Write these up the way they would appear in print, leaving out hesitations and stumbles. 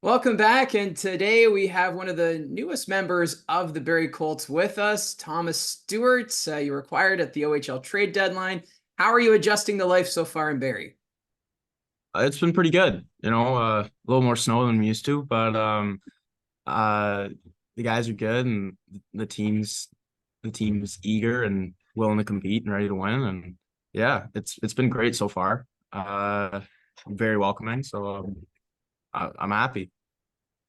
Welcome back, and today we have one of the newest members of the Barrie Colts with us, Thomas Stewart. You were acquired at the OHL trade deadline. How are you adjusting to life so far in Barrie? It's been pretty good, a little more snow than I'm used to, but uh the guys are good and the team's eager and willing to compete and ready to win. And yeah, it's been great so far. Very welcoming, so I'm happy.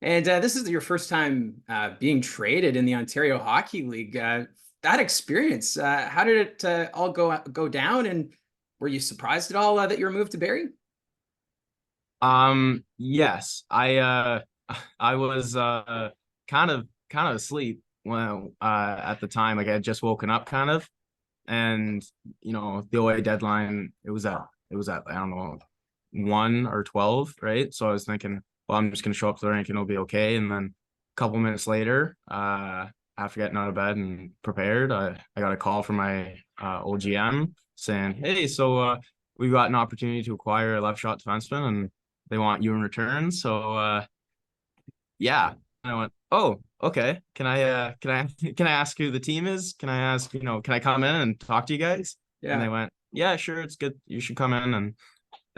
And this is your first time being traded in the Ontario Hockey League. That experience, how did it all go down? And were you surprised at all that you were moved to Barrie? Yes, I was kind of asleep when at the time. Like I had just woken up kind of, and the OA deadline, it was at I don't know, 1 or 12, right? So I was thinking, well, I'm just gonna show up to the rink and it'll be okay. And then a couple minutes later, after getting out of bed and prepared, I got a call from my old GM saying, hey, so we've got an opportunity to acquire a left shot defenseman and they want you in return. So yeah. And I went, oh, okay. Can I ask who the team is? Can I ask, can I come in and talk to you guys? And they Yeah. went, yeah, sure, it's good. You should come in.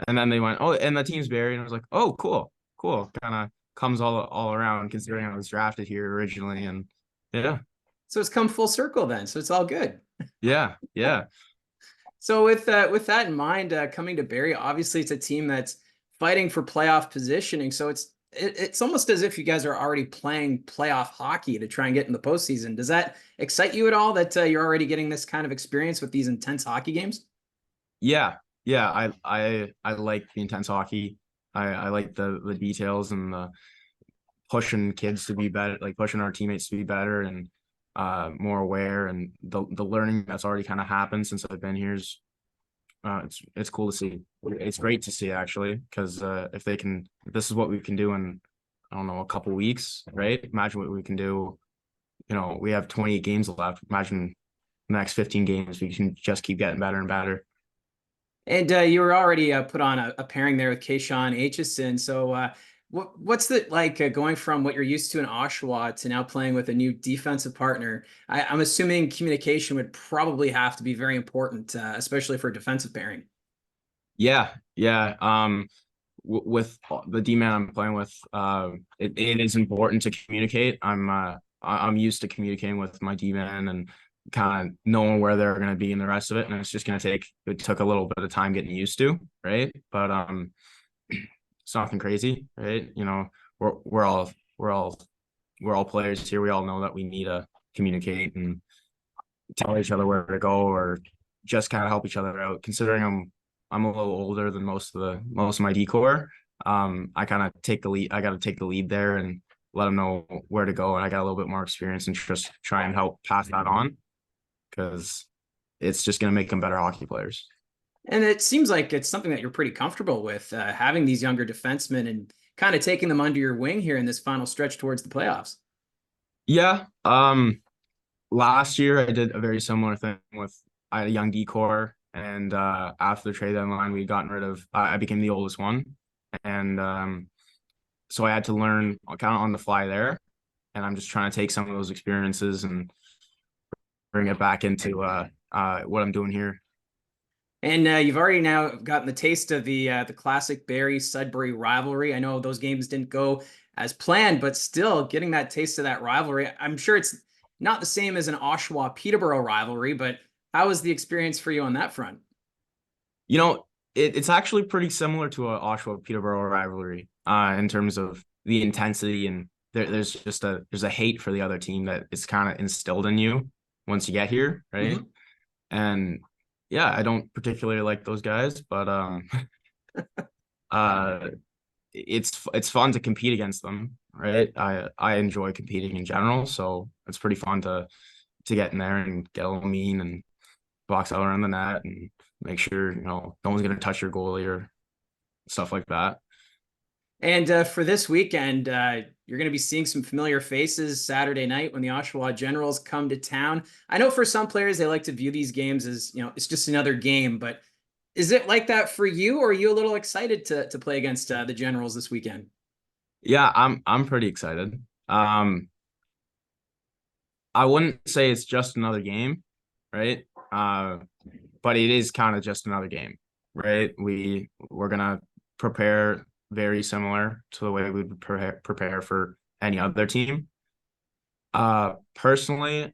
And then they went, oh, and the team's Barrie. And I was like, oh, cool, cool. Kind of comes all around considering I was drafted here originally. And yeah, So it's come full circle then. So it's all good. yeah, yeah. So with that in mind, coming to Barrie, obviously it's a team that's fighting for playoff positioning. So it's almost as if you guys are already playing playoff hockey to try and get in the postseason. Does that excite you at all that you're already getting this kind of experience with these intense hockey games? Yeah, yeah. I like the intense hockey. I like the details and the pushing kids to be better, like pushing our teammates to be better and more aware, and the learning that's already kind of happened since I've been here is it's cool to see. It's great to see actually, because if this is what we can do in, I don't know, a couple weeks, right? Imagine what we can do. We have 28 games left. Imagine the next 15 games, we can just keep getting better and better. And you were already put on a pairing there with Kayshawn Aitchison. So what's the like going from what you're used to in Oshawa to now playing with a new defensive partner? I'm assuming communication would probably have to be very important, especially for defensive pairing. Yeah, yeah. With the D man I'm playing with, it is important to communicate. I'm used to communicating with my D man and kind of knowing where they're going to be in the rest of it, and it's just going to take. It took a little bit of time getting used to, right? But it's nothing crazy, right? We're all players here. We all know that we need to communicate and tell each other where to go, or just kind of help each other out. Considering I'm a little older than most of my decor. I kind of take the lead. I got to take the lead there and let them know where to go. And I got a little bit more experience and just try and help pass that on, because it's just going to make them better hockey players. And it seems like it's something that you're pretty comfortable with, having these younger defensemen and kind of taking them under your wing here in this final stretch towards the playoffs. Yeah. Last year I did a very similar thing with I had a young decor, and after the trade deadline, we gotten rid of. I became the oldest one, and so I had to learn kind of on the fly there. And I'm just trying to take some of those experiences and bring it back into what I'm doing here. And you've already now gotten the taste of the classic Barrie Sudbury rivalry. I know those games didn't go as planned, but still getting that taste of that rivalry. I'm sure it's not the same as an Oshawa Peterborough rivalry, but how was the experience for you on that front? You know, it's actually pretty similar to a Oshawa Peterborough rivalry in terms of the intensity, and there's a hate for the other team that is kind of instilled in you once you get here, right? Mm-hmm. And yeah, I don't particularly like those guys, but uh it's fun to compete against them, right? I enjoy competing in general, so it's pretty fun to get in there and get a little mean and box out around the net and make sure no one's gonna touch your goalie or stuff like that. And for this weekend, you're going to be seeing some familiar faces Saturday night when the Oshawa Generals come to town. I know for some players, they like to view these games as, it's just another game, but is it like that for you, or are you a little excited to play against the Generals this weekend? Yeah, I'm pretty excited. I wouldn't say it's just another game, right? But it is kind of just another game, right? We're gonna prepare very similar to the way we would prepare for any other team. Personally,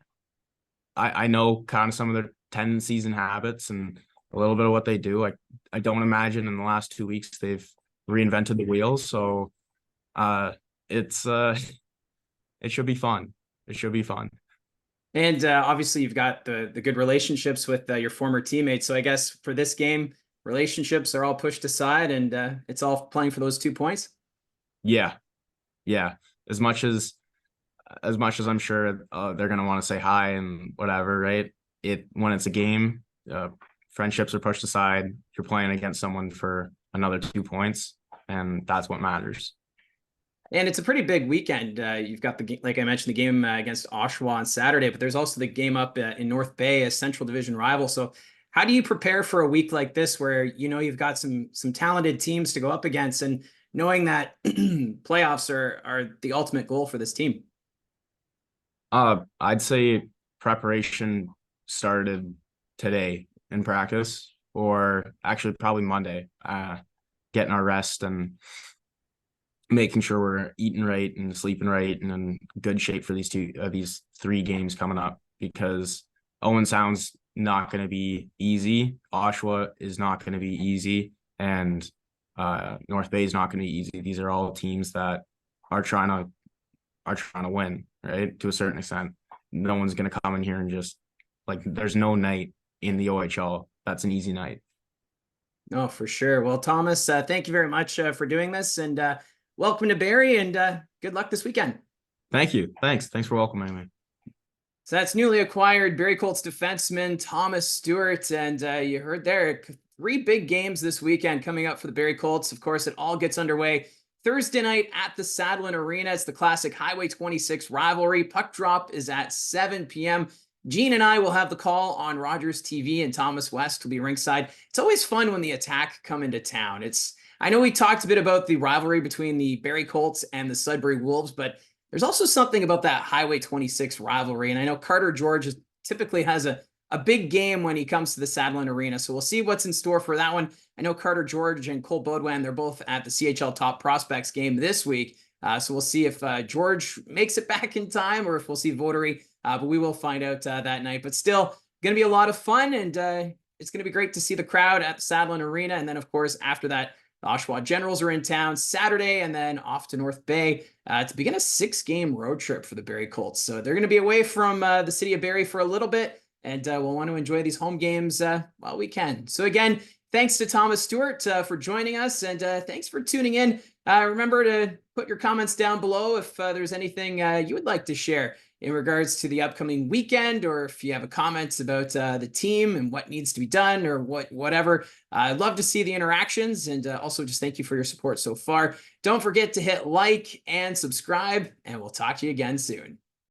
I know kind of some of their tendencies and habits and a little bit of what they do. I don't imagine in the last 2 weeks they've reinvented the wheel. So it's it should be fun. It should be fun. And obviously, you've got the good relationships with your former teammates. So I guess for this game, relationships are all pushed aside, and it's all playing for those 2 points. Yeah, yeah. As much as as much as I'm sure they're gonna want to say hi and whatever, right? It when it's a game, friendships are pushed aside. You're playing against someone for another 2 points, and that's what matters. And it's a pretty big weekend. You've got like I mentioned, the game against Oshawa on Saturday, but there's also the game up in North Bay, a Central Division rival. So, how do you prepare for a week like this, where you've got some talented teams to go up against, and knowing that playoffs are the ultimate goal for this team? I'd say preparation started today in practice, or actually probably Monday. Getting our rest and making sure we're eating right and sleeping right and in good shape for these 3 games coming up, because Owen Sound's not going to be easy. Oshawa is not going to be easy, and North Bay is not going to be easy. These are all teams that are trying to win, right? To a certain extent, no one's going to come in here and just like there's no night in the OHL that's an easy night. Oh, for sure. Well, Thomas, thank you very much for doing this, and welcome to Barrie, and good luck this weekend. Thank you. Thanks for welcoming me. So that's newly acquired Barrie Colts defenseman Thomas Stewart, and you heard there 3 big games this weekend coming up for the Barrie Colts. Of course, it all gets underway Thursday night at the Saddlin Arena. It's the classic Highway 26 rivalry. Puck drop is at 7 p.m. Gene and I will have the call on Rogers TV, and Thomas West will be ringside. It's always fun when the Attack come into town. I know we talked a bit about the rivalry between the Barrie Colts and the Sudbury Wolves, but there's also something about that Highway 26 rivalry. And I know Carter George typically has a big game when he comes to the Saddlin Arena. So we'll see what's in store for that one. I know Carter George and Cole Baudouin, they're both at the CHL Top Prospects game this week. So we'll see if George makes it back in time, or if we'll see Votary. But we will find out that night. But still, going to be a lot of fun, and it's going to be great to see the crowd at the Saddlin Arena. And then, of course, after that, the Oshawa Generals are in town Saturday, and then off to North Bay to begin a 6-game road trip for the Barrie Colts. So they're going to be away from the city of Barrie for a little bit, and we'll want to enjoy these home games while we can. So again, thanks to Thomas Stewart for joining us, and thanks for tuning in. Remember to put your comments down below if there's anything you would like to share in regards to the upcoming weekend, or if you have a comment about the team and what needs to be done, or whatever. I'd love to see the interactions, and also just thank you for your support so far. Don't forget to hit like and subscribe, and we'll talk to you again soon.